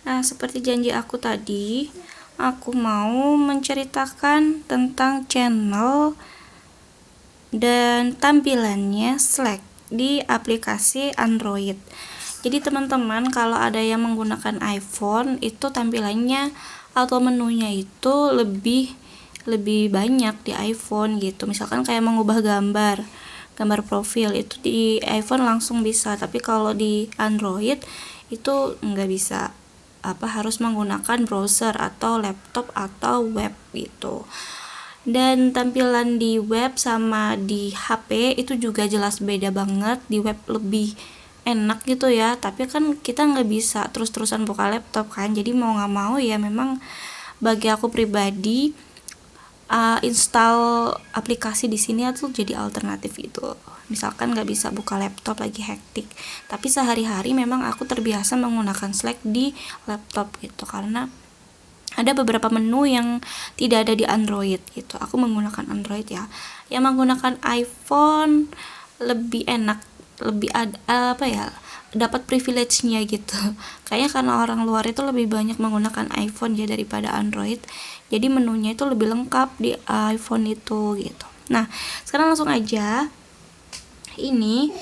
Nah, seperti janji aku tadi, aku mau menceritakan tentang channel dan tampilannya Slack di aplikasi Android. Jadi teman-teman, kalau ada yang menggunakan iPhone, itu tampilannya atau menunya itu lebih banyak di iPhone gitu. Misalkan kayak mengubah gambar profil itu di iPhone langsung bisa, tapi kalau di Android itu nggak bisa, harus menggunakan browser atau laptop atau web gitu. Dan tampilan di web sama di HP itu juga jelas beda banget. Di web lebih enak gitu ya, tapi kan kita nggak bisa terus-terusan buka laptop kan, jadi mau nggak mau ya memang bagi aku pribadi install aplikasi di sini tuh jadi alternatif gitu. Misalkan nggak bisa buka laptop lagi hektik, tapi sehari-hari memang aku terbiasa menggunakan Slack di laptop gitu, karena ada beberapa menu yang tidak ada di Android gitu. Aku menggunakan Android ya. Yang menggunakan iPhone lebih enak, lebih dapat privilege-nya gitu. Kayaknya karena orang luar itu lebih banyak menggunakan iPhone ya daripada Android. Jadi menunya itu lebih lengkap di iPhone itu gitu. Nah, sekarang langsung aja. Ini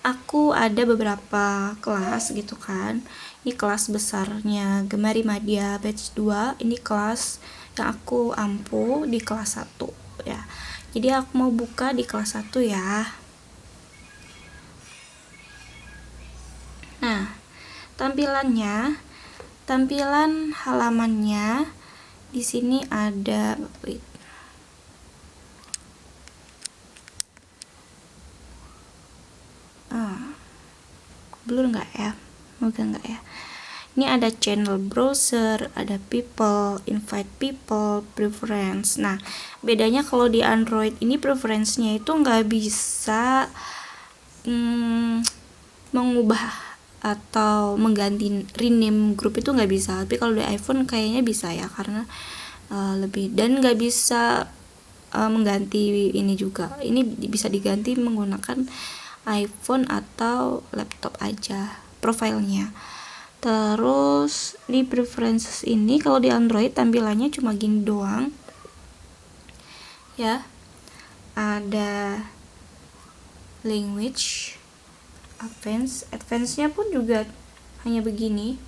aku ada beberapa kelas gitu kan. Ini kelas besarnya Gemari Madya batch 2. Ini kelas yang aku ampu di kelas 1 ya. Jadi aku mau buka di kelas 1 ya. Nah, tampilan halamannya di sini ada blur nggak ya? Moga nggak ya? Ini ada channel browser, ada people, invite people, preference. Nah, bedanya kalau di Android ini preference-nya itu nggak bisa mengubah atau mengganti rename grup, itu nggak bisa. Tapi kalau di iPhone kayaknya bisa ya, karena lebih, dan nggak bisa mengganti ini juga. Ini bisa diganti menggunakan iPhone atau laptop aja profilnya. Terus di preferences ini kalau di Android tampilannya cuma gini doang ya. Ada language, advance-nya pun juga hanya begini,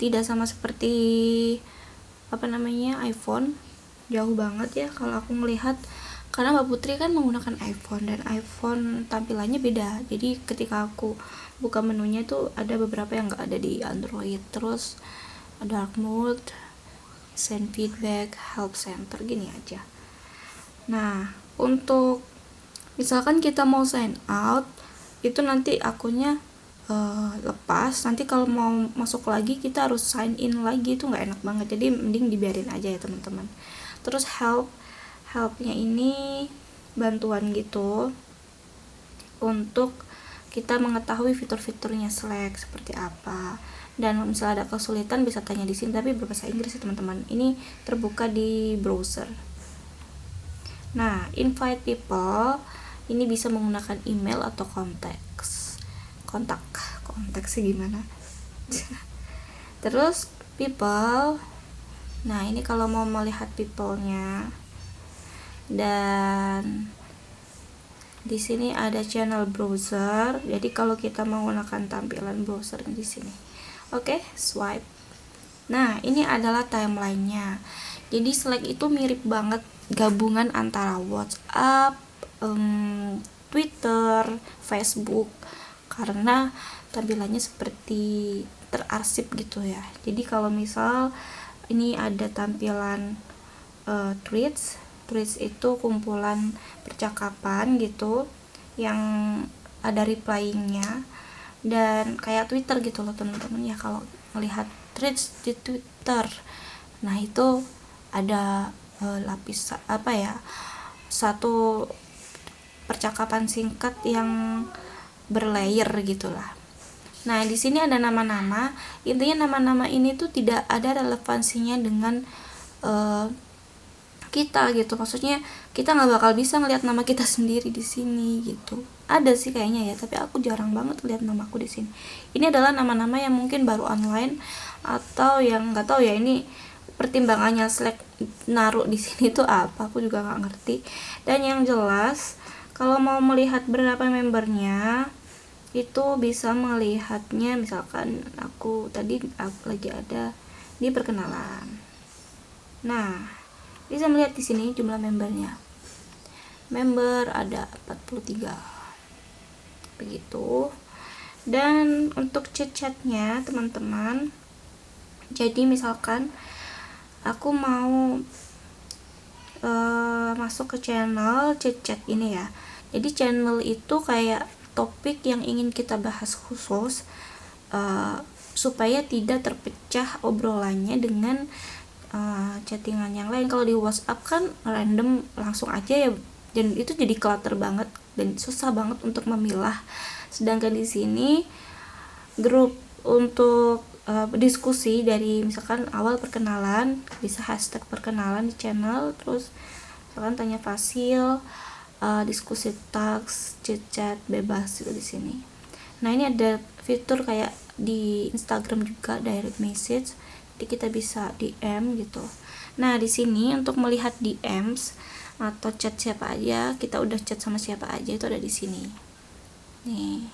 tidak sama seperti iPhone, jauh banget ya kalau aku melihat, karena Mbak Putri kan menggunakan iPhone dan iPhone tampilannya beda. Jadi ketika aku buka menunya itu ada beberapa yang nggak ada di Android. Terus dark mode, send feedback, help center, gini aja. Nah, untuk misalkan kita mau sign out, itu nanti akunnya lepas, nanti kalau mau masuk lagi kita harus sign in lagi, itu nggak enak banget. Jadi mending dibiarin aja ya teman-teman. Terus helpnya ini bantuan gitu untuk kita mengetahui fitur-fiturnya Slack seperti apa, dan misalnya ada kesulitan bisa tanya di sini, tapi berbahasa Inggris ya teman-teman. Ini terbuka di browser. Nah, invite people ini bisa menggunakan email atau kontak sih gimana. Terus people, nah ini kalau mau melihat people-nya, dan di sini ada channel browser. Jadi kalau kita menggunakan tampilan browser di sini, oke, swipe. Nah, ini adalah timelinenya. Jadi Slack itu mirip banget gabungan antara WhatsApp, Twitter, Facebook, karena tampilannya seperti terarsip gitu ya. Jadi kalau misal ini ada tampilan tweets itu kumpulan percakapan gitu yang ada replyingnya, dan kayak Twitter gitu loh teman-teman ya. Kalau melihat tweets di Twitter, nah itu ada lapis satu percakapan singkat yang berlayer gitulah. Nah, di sini ada nama-nama. Intinya nama-nama ini tuh tidak ada relevansinya dengan kita gitu. Maksudnya kita nggak bakal bisa ngelihat nama kita sendiri di sini gitu. Ada sih kayaknya ya, tapi aku jarang banget lihat namaku di sini. Ini adalah nama-nama yang mungkin baru online, atau yang nggak tahu ya ini pertimbangannya Slack naruh di sini tuh apa, aku juga nggak ngerti. Dan yang jelas kalau mau melihat berapa membernya itu bisa melihatnya, misalkan aku tadi lagi ada di perkenalan. Nah, bisa melihat di sini jumlah membernya. Member ada 43. Begitu. Dan untuk chat-chatnya teman-teman, jadi misalkan aku mau masuk ke channel chat-chat ini ya. Jadi channel itu kayak topik yang ingin kita bahas khusus, supaya tidak terpecah obrolannya dengan chattingan yang lain. Kalau di WhatsApp kan random langsung aja ya, dan itu jadi clutter banget dan susah banget untuk memilah. Sedangkan di sini grup untuk diskusi dari misalkan awal perkenalan, bisa hashtag perkenalan di channel, terus misalkan tanya fasil, diskusi tags, chat bebas gitu di sini. Nah, ini ada fitur kayak di Instagram juga, direct message, jadi kita bisa DM gitu. Nah, di sini untuk melihat DMs atau chat siapa aja, kita udah chat sama siapa aja itu ada di sini. Nih,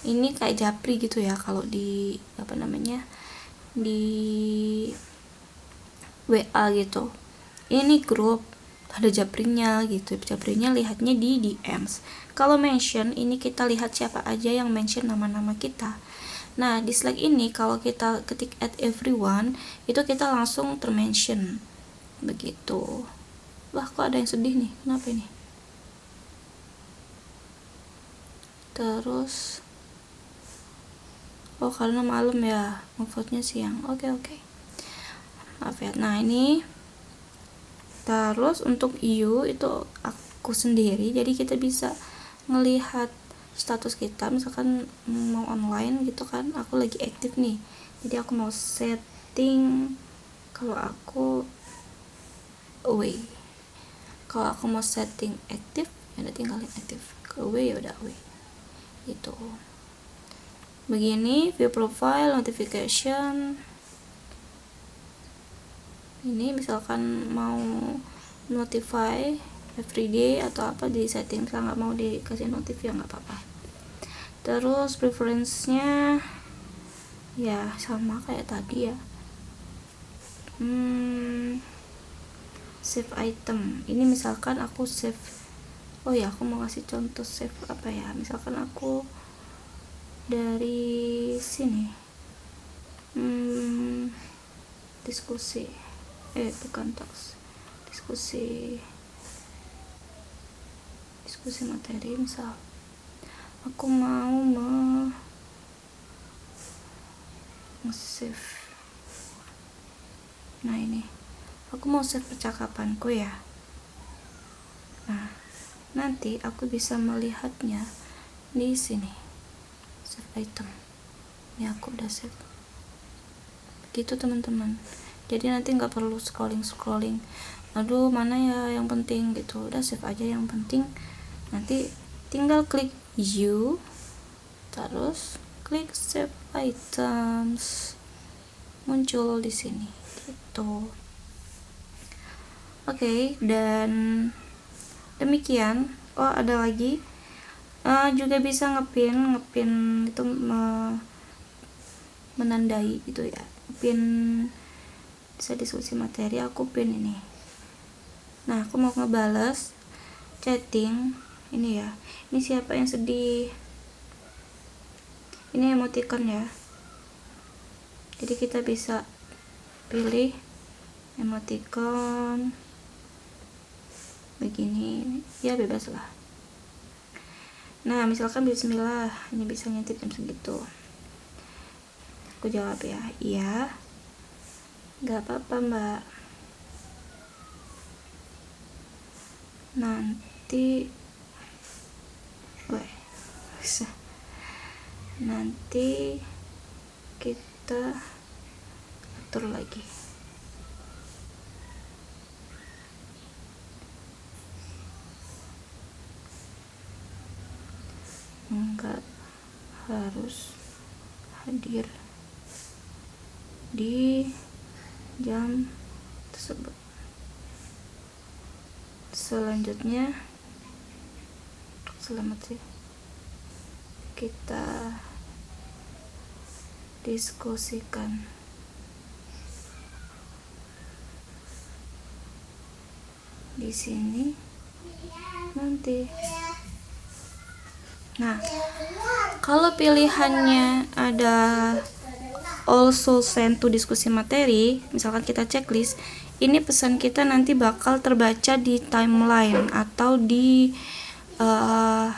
ini kayak Japri gitu ya kalau di di WA gitu. Ini grup ada Japrinya gitu, Japrinya lihatnya di DMs. Kalau mention ini kita lihat siapa aja yang mention nama-nama kita. Nah, di Slack ini kalau kita ketik add everyone itu kita langsung termention begitu. Wah, kok ada yang sedih nih, kenapa ini? Terus karena malam ya, ngevote-nya siang. Oke. Maaf ya. Nah, ini terus untuk you itu aku sendiri, jadi kita bisa ngelihat status kita, misalkan mau online gitu kan, aku lagi aktif nih, jadi aku mau setting, kalau aku mau setting aktif ya udah tinggalin aktif, kalau away ya udah away gitu. Begini view profile, notification. Ini misalkan mau notify everyday atau apa di setting, misalkan nggak mau dikasih notif ya nggak apa-apa. Terus preference-nya ya sama kayak tadi ya. Save item, ini misalkan aku save, aku mau ngasih contoh save apa ya, misalkan aku dari sini diskusi bukan talks, diskusi materi. Misal aku mau save, nah ini aku mau save percakapanku ya. Nah, nanti aku bisa melihatnya di sini, save item. Ini aku udah save gitu teman-teman, jadi nanti nggak perlu scrolling aduh mana ya yang penting gitu, udah save aja yang penting. Nanti tinggal klik you, terus klik save items, muncul di sini gitu. Oke, dan demikian. Ada lagi juga bisa ngepin itu menandai gitu ya, pin bisa diskusi materi, aku pin ini. Nah, aku mau ngebales chatting ini ya, ini siapa yang sedih, ini emoticon ya, jadi kita bisa pilih emoticon begini ya, bebas lah. Nah, misalkan bismillah, ini bisa ngintip jam segitu, aku jawab ya, iya, gak apa-apa mbak, nanti kita atur lagi. Enggak harus hadir di jam tersebut. Selanjutnya selamat sih, kita diskusikan di sini nanti. Nah, kalau pilihannya ada also send to diskusi materi, misalkan kita checklist, ini pesan kita nanti bakal terbaca di timeline atau di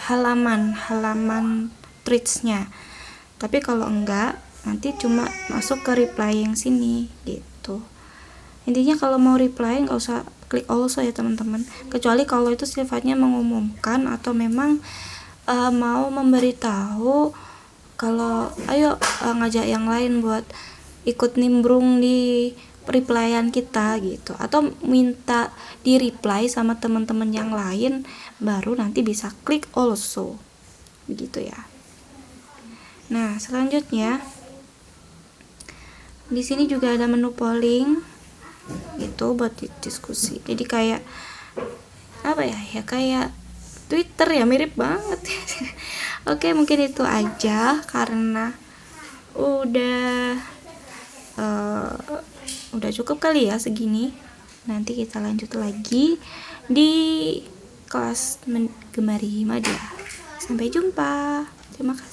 halaman threads-nya. Tapi kalau enggak, nanti cuma masuk ke reply yang sini gitu. Intinya kalau mau reply nggak usah klik also ya teman-teman, kecuali kalau itu sifatnya mengumumkan atau memang mau memberitahu kalau ayo ngajak yang lain buat ikut nimbrung di replyan kita gitu, atau minta di reply sama teman-teman yang lain, baru nanti bisa klik also begitu ya. Nah, selanjutnya di sini juga ada menu polling itu buat diskusi. Jadi kayak apa ya, kayak Twitter ya, mirip banget. Oke, mungkin itu aja karena udah cukup kali ya segini. Nanti kita lanjut lagi di kelas Gemari Madya. Sampai jumpa. Terima kasih.